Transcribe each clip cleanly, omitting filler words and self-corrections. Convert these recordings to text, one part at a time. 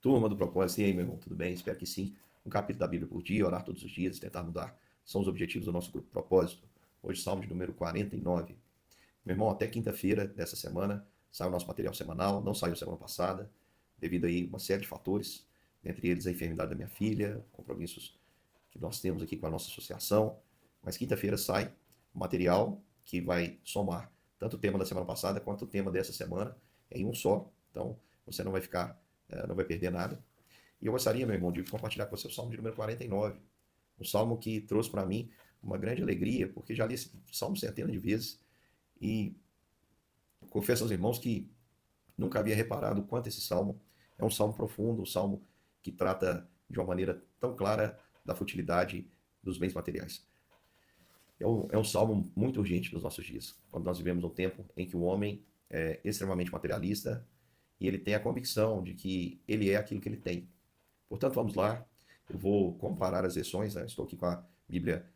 Turma do propósito, e aí, meu irmão, tudo bem? Espero que sim. Um capítulo da Bíblia por dia, orar todos os dias, tentar mudar. São os objetivos do nosso grupo propósito. Hoje, Salmo de número 49. Meu irmão, até quinta-feira dessa semana sai o nosso material semanal. Não saiu semana passada, devido aí uma série de fatores, entre eles a enfermidade da minha filha, compromissos que nós temos aqui com a nossa associação. Mas quinta-feira sai o material que vai somar tanto o tema da semana passada quanto o tema dessa semana em um só. Então, você não vai ficar, não vai perder nada. E eu gostaria, meu irmão, de compartilhar com você o Salmo de número 49. Um salmo que trouxe para mim uma grande alegria, porque já li esse salmo centenas de vezes e confesso aos irmãos que nunca havia reparado o quanto esse salmo é um salmo profundo, um salmo que trata de uma maneira tão clara da futilidade dos bens materiais. É um salmo muito urgente nos nossos dias, quando nós vivemos um tempo em que o homem é extremamente materialista e ele tem a convicção de que ele é aquilo que ele tem. Portanto, vamos lá. Eu vou comparar as versões, né? Estou aqui com a Bíblia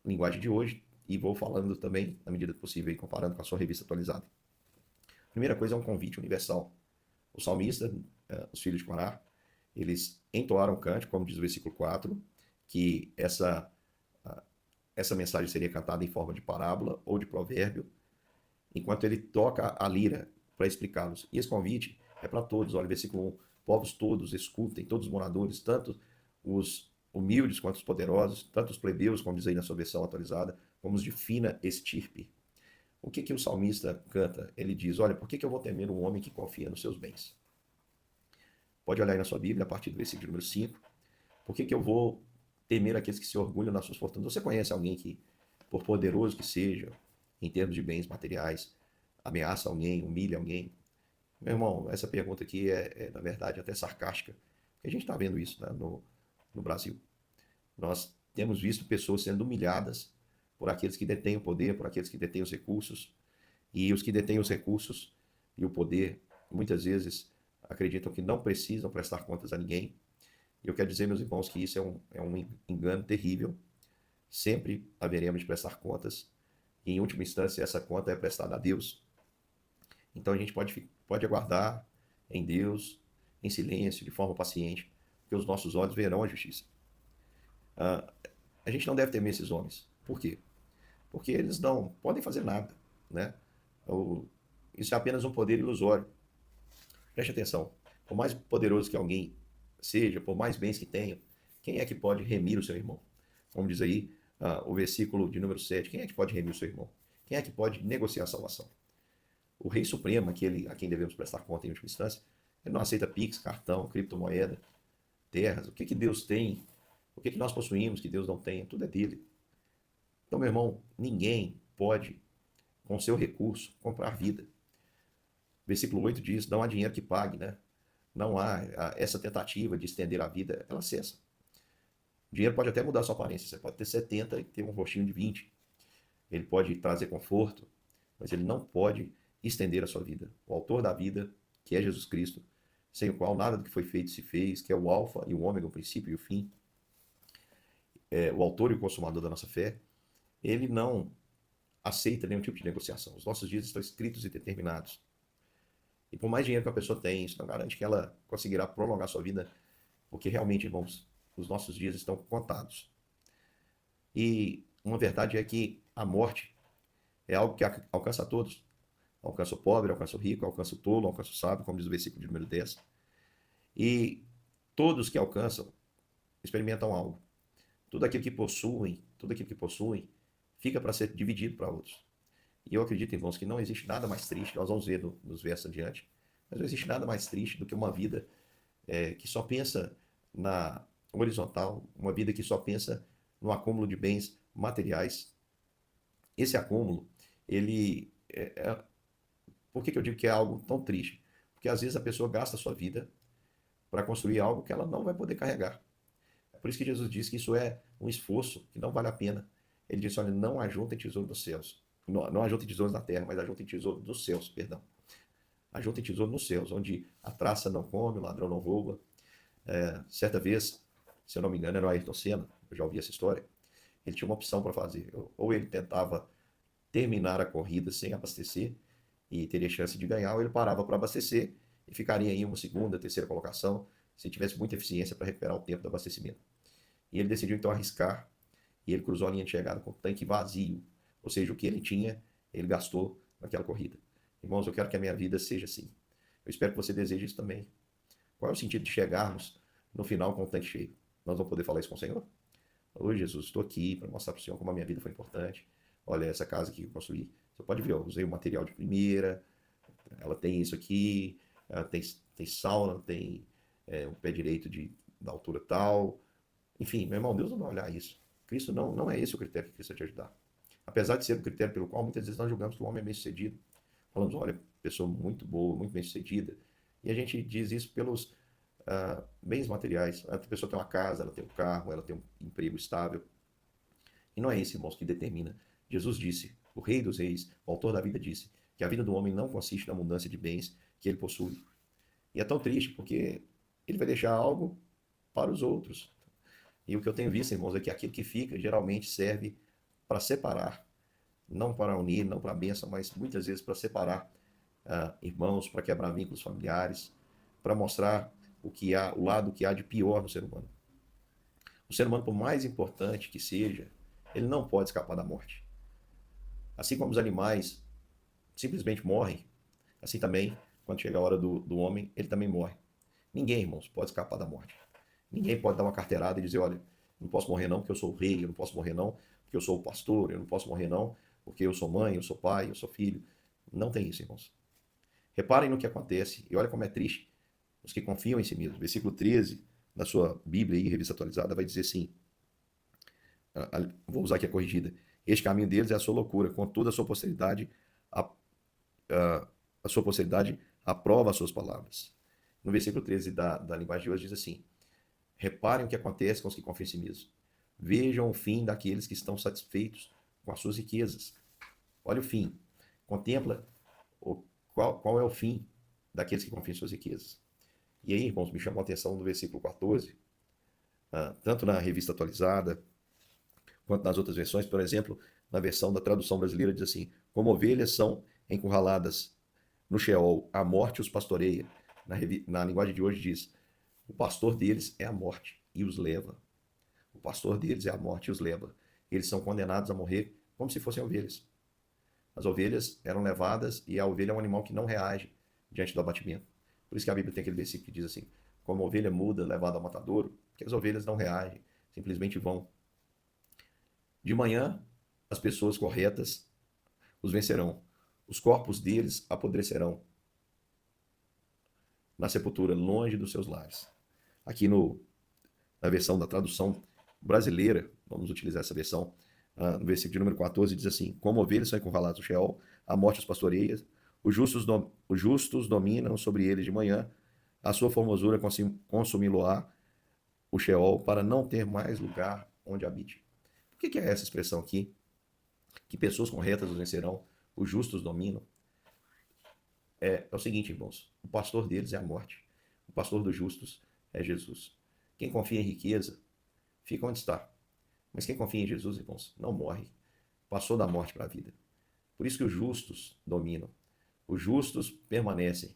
Linguagem de hoje e vou falando também, na medida do possível, comparando com a sua revista atualizada. A primeira coisa é um convite universal. O salmista, os filhos de Corá, eles entoaram um cântico, como diz o versículo 4, que essa mensagem seria cantada em forma de parábola ou de provérbio, enquanto ele toca a lira para explicá-los. E esse convite é para todos. Olha, versículo 1. Povos todos escutem, todos os moradores, tanto os humildes quanto os poderosos, tanto os plebeus, como diz aí na sua versão atualizada, como os de fina estirpe. O que o salmista canta? Ele diz, olha, por que eu vou temer um homem que confia nos seus bens? Pode olhar aí na sua Bíblia, a partir do versículo número 5. Por que eu vou temer aqueles que se orgulham nas suas fortunas? Você conhece alguém que, por poderoso que seja, em termos de bens materiais, ameaça alguém, humilha alguém? Meu irmão, essa pergunta aqui na verdade, até sarcástica. Porque a gente está vendo isso, né, no Brasil. Nós temos visto pessoas sendo humilhadas por aqueles que detêm o poder, por aqueles que detêm os recursos. E os que detêm os recursos e o poder, muitas vezes, acreditam que não precisam prestar contas a ninguém. E eu quero dizer, meus irmãos, que isso é um engano terrível. Sempre haveremos de prestar contas. E, em última instância, essa conta é prestada a Deus. Então a gente pode aguardar em Deus, em silêncio, de forma paciente, porque os nossos olhos verão a justiça. Ah, a gente não deve temer esses homens. Por quê? Porque eles não podem fazer nada, né? Isso é apenas um poder ilusório. Preste atenção. Por mais poderoso que alguém seja, por mais bens que tenha, quem é que pode remir o seu irmão? Como diz aí o versículo de número 7. Quem é que pode remir o seu irmão? Quem é que pode negociar a salvação? O Rei Supremo, aquele a quem devemos prestar conta em última instância, ele não aceita Pix, cartão, criptomoeda, terras. O que Deus tem? O que nós possuímos que Deus não tem? Tudo é dele. Então, meu irmão, ninguém pode, com seu recurso, comprar vida. Versículo 8 diz: não há dinheiro que pague, né? Não há essa tentativa de estender a vida, ela cessa. O dinheiro pode até mudar a sua aparência. Você pode ter 70 e ter um rostinho de 20. Ele pode trazer conforto, mas ele não pode estender a sua vida. O autor da vida, que é Jesus Cristo, sem o qual nada do que foi feito se fez, que é o alfa e o ômega, o princípio e o fim, o autor e o consumador da nossa fé, ele não aceita nenhum tipo de negociação. Os nossos dias estão escritos e determinados. E por mais dinheiro que a pessoa tem, isso não garante que ela conseguirá prolongar sua vida, porque realmente, irmãos, os nossos dias estão contados. E uma verdade é que a morte é algo que alcança a todos. Alcança o pobre, alcança o rico, alcança o tolo, alcança o sábio, como diz o versículo de número 10. E todos que alcançam experimentam algo. Tudo aquilo que possuem, fica para ser dividido para outros. E eu acredito, irmãos, que não existe nada mais triste, nós vamos ver nos versos adiante, mas não existe nada mais triste do que uma vida que só pensa na horizontal, uma vida que só pensa no acúmulo de bens materiais. Esse acúmulo, ele. Por que eu digo que é algo tão triste? Porque às vezes a pessoa gasta a sua vida para construir algo que ela não vai poder carregar. É por isso que Jesus diz que isso é um esforço que não vale a pena. Ele disse: olha, não ajuntem tesouro nos céus. Não ajuntem tesouros na terra, mas ajuntem tesouro dos céus, perdão. Ajuntem tesouro nos céus, onde a traça não come, o ladrão não rouba. Certa vez, se eu não me engano, era o Ayrton Senna, eu já ouvi essa história, ele tinha uma opção para fazer. Ou ele tentava terminar a corrida sem abastecer e teria chance de ganhar, ou ele parava para abastecer e ficaria em uma segunda, terceira colocação, se tivesse muita eficiência para recuperar o tempo do abastecimento. E ele decidiu então arriscar, e ele cruzou a linha de chegada com o tanque vazio, ou seja, o que ele tinha, ele gastou naquela corrida. Irmãos, eu quero que a minha vida seja assim. Eu espero que você deseje isso também. Qual é o sentido de chegarmos no final com o tanque cheio? Nós vamos poder falar isso com o Senhor? Ô Jesus, estou aqui para mostrar para o Senhor como a minha vida foi importante. Olha essa casa que eu construí. Você pode ver, eu usei o material de primeira, ela tem isso aqui, ela tem sauna, tem um pé direito da altura tal. Enfim, meu irmão, Deus não vai olhar isso. Cristo não é esse o critério que Cristo vai te ajudar. Apesar de ser o critério pelo qual muitas vezes nós julgamos que o homem é bem-sucedido. Falamos, olha, pessoa muito boa, muito bem-sucedida. E a gente diz isso pelos bens materiais. A pessoa tem uma casa, ela tem um carro, ela tem um emprego estável. E não é isso, irmãos, que determina. Jesus disse, o Rei dos Reis, o autor da vida disse, que a vida do homem não consiste na abundância de bens que ele possui. E é tão triste porque ele vai deixar algo para os outros. E o que eu tenho visto, irmãos, é que aquilo que fica geralmente serve para separar, não para unir, não para a bênção, mas muitas vezes para separar irmãos, para quebrar vínculos familiares, para mostrar o lado que há de pior no ser humano. O ser humano, por mais importante que seja, ele não pode escapar da morte. Assim como os animais simplesmente morrem, assim também, quando chega a hora do homem, ele também morre. Ninguém, irmãos, pode escapar da morte. Ninguém pode dar uma carteirada e dizer, olha, não posso morrer não porque eu sou o rei, eu não posso morrer não porque eu sou o pastor, eu não posso morrer não porque eu sou mãe, eu sou pai, eu sou filho. Não tem isso, irmãos. Reparem no que acontece, e olha como é triste, os que confiam em si mesmos. Versículo 13 da sua Bíblia aí, revista atualizada, vai dizer assim, vou usar aqui a corrigida, este caminho deles é a sua loucura, contudo a, a, a sua posteridade aprova as suas palavras. No versículo 13 da linguagem de hoje diz assim, reparem o que acontece com os que confiam em si mesmos. Vejam o fim daqueles que estão satisfeitos com as suas riquezas. Olha o fim. Contempla qual é o fim daqueles que confiam em suas riquezas. E aí, irmãos, me chamou a atenção no versículo 14, tanto na revista atualizada, quanto nas outras versões. Por exemplo, na versão da tradução brasileira diz assim, como ovelhas são encurraladas no Sheol, a morte os pastoreia. Na linguagem de hoje diz, o pastor deles é a morte e os leva. O pastor deles é a morte e os leva. Eles são condenados a morrer como se fossem ovelhas. As ovelhas eram levadas e a ovelha é um animal que não reage diante do abatimento. Por isso que a Bíblia tem aquele versículo que diz assim, como a ovelha muda levada ao matadouro, que as ovelhas não reagem, simplesmente vão. De manhã, as pessoas corretas os vencerão. Os corpos deles apodrecerão na sepultura, longe dos seus lares. Aqui na versão da tradução brasileira, vamos utilizar essa versão, no versículo de número 14, diz assim, como ovelhas são encurraladas no Sheol, a morte os pastoreia, os justos dominam sobre eles de manhã, a sua formosura consumi-lo-á o Sheol, para não ter mais lugar onde habite. Por que é essa expressão aqui? Que pessoas corretas os vencerão, os justos dominam. É o seguinte, irmãos, o pastor deles é a morte, o pastor dos justos é Jesus. Quem confia em riqueza, fica onde está. Mas quem confia em Jesus, irmãos, não morre. Passou da morte para a vida. Por isso que os justos dominam. Os justos permanecem.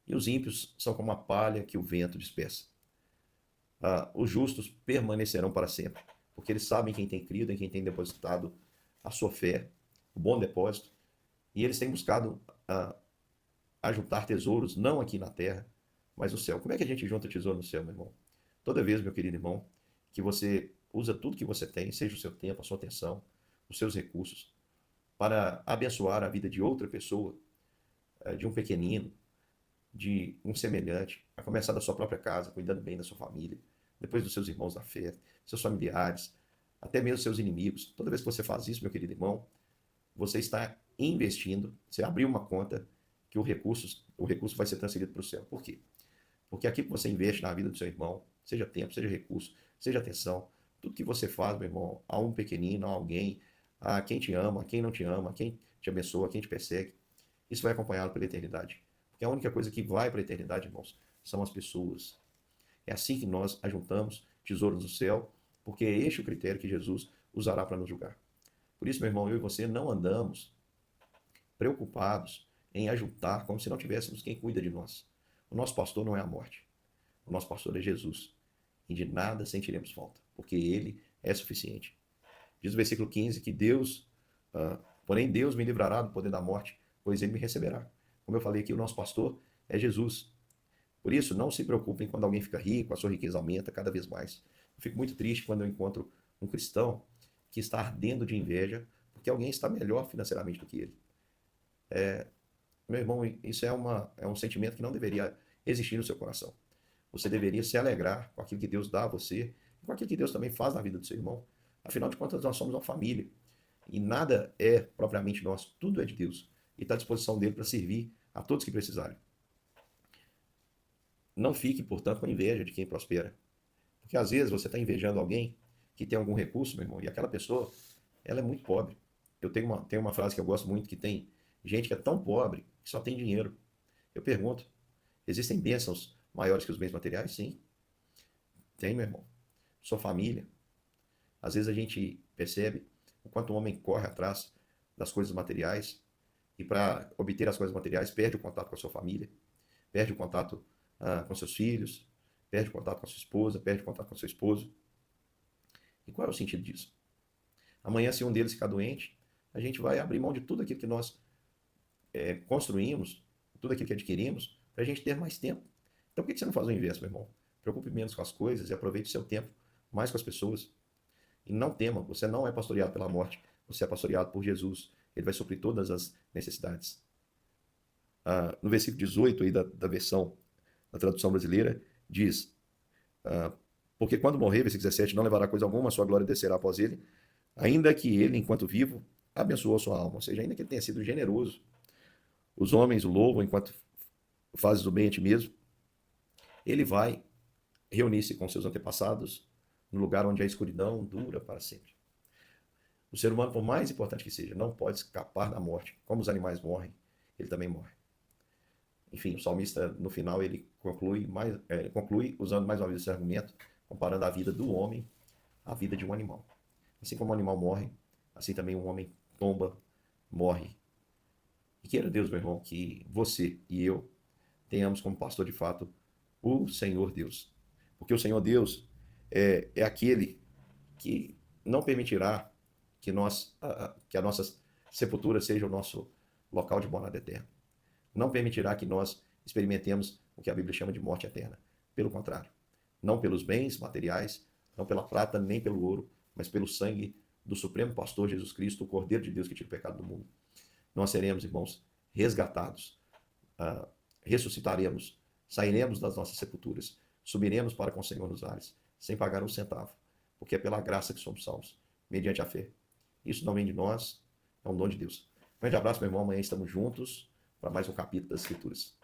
E os ímpios são como a palha que o vento dispersa. Os justos permanecerão para sempre. Porque eles sabem quem tem crido, em quem tem depositado a sua fé, o bom depósito. E eles têm buscado ajuntar tesouros, não aqui na terra, mas no céu. Como é que a gente junta tesouro no céu, meu irmão? Toda vez, meu querido irmão, que você usa tudo que você tem, seja o seu tempo, a sua atenção, os seus recursos, para abençoar a vida de outra pessoa, de um pequenino, de um semelhante, a começar da sua própria casa, cuidando bem da sua família, depois dos seus irmãos da fé, seus familiares, até mesmo seus inimigos. Toda vez que você faz isso, meu querido irmão, você está investindo, você abriu uma conta que o recurso vai ser transferido para o céu. Por quê? Porque aquilo que você investe na vida do seu irmão, seja tempo, seja recurso, seja atenção, tudo que você faz, meu irmão, a um pequenino, a alguém, a quem te ama, a quem não te ama, a quem te abençoa, a quem te persegue, isso vai acompanhá-lo pela eternidade. Porque a única coisa que vai para a eternidade, irmãos, são as pessoas. É assim que nós ajuntamos tesouros no céu, porque é este o critério que Jesus usará para nos julgar. Por isso, meu irmão, eu e você não andamos preocupados em ajuntar como se não tivéssemos quem cuida de nós. O nosso pastor não é a morte. o nosso pastor é Jesus. E de nada sentiremos falta, porque ele é suficiente. Diz o versículo 15 que porém Deus me livrará do poder da morte, pois ele me receberá. Como eu falei aqui, o nosso pastor é Jesus. Por isso, não se preocupem quando alguém fica rico, a sua riqueza aumenta cada vez mais. Eu fico muito triste quando eu encontro um cristão que está ardendo de inveja porque alguém está melhor financeiramente do que ele. Meu irmão, isso é um sentimento que não deveria existir no seu coração. Você deveria se alegrar com aquilo que Deus dá a você e com aquilo que Deus também faz na vida do seu irmão. Afinal de contas, nós somos uma família e nada é propriamente nosso, tudo é de Deus e está à disposição dele para servir a todos que precisarem. Não fique, portanto, com inveja de quem prospera, porque às vezes você está invejando alguém que tem algum recurso, meu irmão, e aquela pessoa, ela é muito pobre. Eu tenho uma frase que eu gosto muito, que tem gente que é tão pobre que só tem dinheiro. Eu pergunto, existem bênçãos maiores que os bens materiais? Sim, tem, meu irmão. Sua família. Às vezes a gente percebe o quanto o homem corre atrás das coisas materiais e para obter as coisas materiais perde o contato com a sua família, perde o contato com seus filhos, perde o contato com a sua esposa, perde o contato com o seu esposo. E qual é o sentido disso? Amanhã, se um deles ficar doente, a gente vai abrir mão de tudo aquilo que nós construímos, tudo aquilo que adquirimos, para a gente ter mais tempo. Então por que você não faz o inverso, meu irmão? Preocupe menos com as coisas e aproveite o seu tempo mais com as pessoas. E não tema, você não é pastoreado pela morte, você é pastoreado por Jesus. Ele vai suprir todas as necessidades. No versículo 18 aí da versão, da tradução brasileira, diz: porque quando morrer, versículo 17, não levará coisa alguma, a sua glória descerá após ele, ainda que ele, enquanto vivo, abençoou a sua alma. Ou seja, ainda que ele tenha sido generoso, os homens o louvam enquanto fazes o bem a ti mesmo, ele vai reunir-se com seus antepassados no lugar onde a escuridão dura para sempre. O ser humano, por mais importante que seja, não pode escapar da morte. Como os animais morrem, ele também morre. Enfim, o salmista, no final, ele conclui usando mais uma vez esse argumento, comparando a vida do homem à vida de um animal. Assim como o animal morre, assim também o homem tomba, morre. E queira Deus, meu irmão, que você e eu tenhamos como pastor de fato o Senhor Deus. Porque o Senhor Deus é aquele que não permitirá que a nossa sepultura seja o nosso local de morada eterna. Não permitirá que nós experimentemos o que a Bíblia chama de morte eterna. Pelo contrário, não pelos bens materiais, não pela prata nem pelo ouro, mas pelo sangue do Supremo Pastor Jesus Cristo, o Cordeiro de Deus que tira o pecado do mundo. Nós seremos, irmãos, resgatados, ressuscitaremos, sairemos das nossas sepulturas, subiremos para com o Senhor nos ares, sem pagar um centavo, porque é pela graça que somos salvos, mediante a fé. Isso não vem de nós, é um dom de Deus. Um grande abraço, meu irmão. Amanhã estamos juntos para mais um capítulo das Escrituras.